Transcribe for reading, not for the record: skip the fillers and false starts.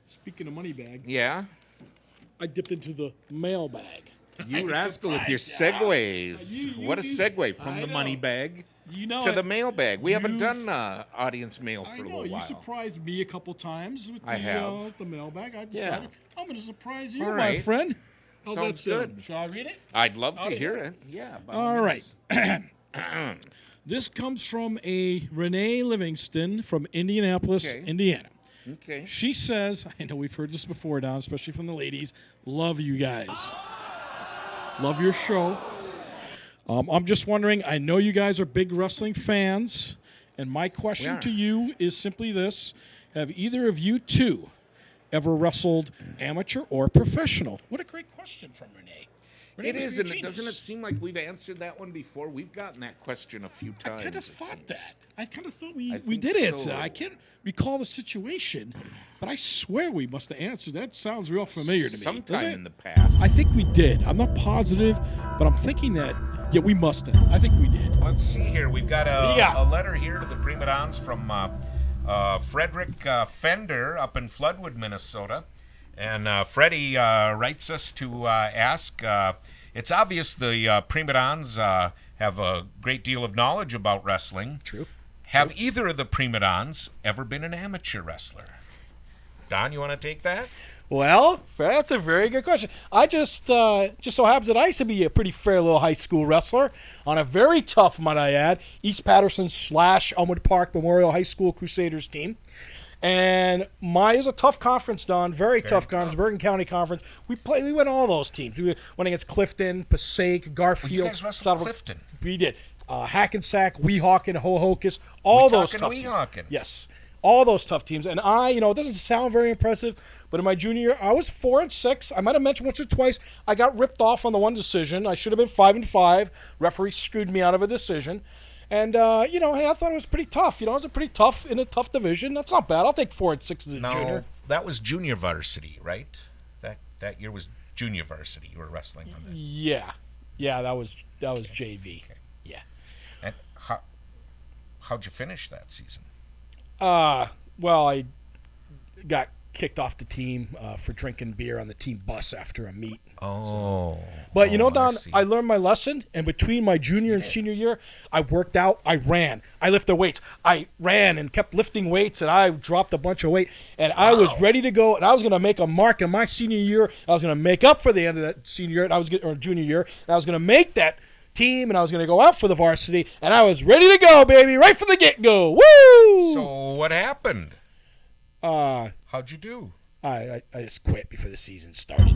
Speaking of money bag, Yeah? I dipped into the mailbag. You rascal with your segues. You What a do. segue from I the know. money bag You know to it. the mailbag. We haven't You've- done audience mail for I a know. little You while. surprised me a couple times with I have. the mailbag. I decided I'm going to surprise you, All my right. friend. How's Sounds that sound? good. Shall I read it? I'd love Oh, to yeah. hear it. Yeah. by All right. means. This comes from a Renee Livingston from Indianapolis, Okay. Indiana. Okay. She says, I know we've heard this before, Don, especially from the ladies. Love you guys. Love your show. I'm just wondering, I know you guys are big wrestling fans, and my question We are. to you is simply this. Have either of you two ever wrestled amateur or professional? What a great question from Renee. Renee It must is, be a and genius. doesn't it seem like we've answered that one before? We've gotten that question a few times. I kind of it thought seems. that. I kind of thought we think did answer. so. I can't recall the situation, but I swear we must have answered. That sounds real familiar to me. doesn't Sometime it? in the past. I think we did. I'm not positive, but I'm thinking that, yeah, we must have. I think we did. Let's see here. We've got Yeah. a letter here to the Prima-Donns from Frederick Fender up in Floodwood, Minnesota. And Freddie writes us to ask, it's obvious the Prima-Donns have a great deal of knowledge about wrestling. True. Have either of the Prima-Donns ever been an amateur wrestler? Don, you want to take that? Well, that's a very good question. I just so happens that I used to be a pretty fair little high school wrestler on a very tough, might I add, East Patterson / Elmwood Park Memorial High School Crusaders team. And it was a tough conference, Don. Very tough conference. Bergen County Conference. We went all those teams. We went against Clifton, Passaic, Garfield. You guys wrestled South- Clifton. We did. Hackensack, Weehawken, Hohokus, all those tough teams. Weehawken. Yes. All those tough teams. And it doesn't sound very impressive, but in my junior year, I was 4-6. I might have mentioned once or twice, I got ripped off on the one decision. I should have been 5-5. Referee screwed me out of a decision. And, hey, I thought it was pretty tough. It was a pretty tough, in a tough division. That's not bad. I'll take 4-6 as a junior. That was junior varsity, right? That year was junior varsity. You were wrestling on that. Yeah. Yeah, that was JV. Okay. Yeah. And how'd you finish that season? Well, I got kicked off the team for drinking beer on the team bus after a meet. Oh. But Don, see. I learned my lesson, and between my junior and senior year, I worked out, I ran, I lifted weights. I ran and kept lifting weights, and I dropped a bunch of weight, and I was ready to go, and I was going to make a mark in my senior year. I was going to make up for the end of that senior year, or junior year, and I was going to make that team, and I was going to go out for the varsity, and I was ready to go, baby, right from the get-go. Woo! So what happened? How'd How'd you do? I just quit before the season started.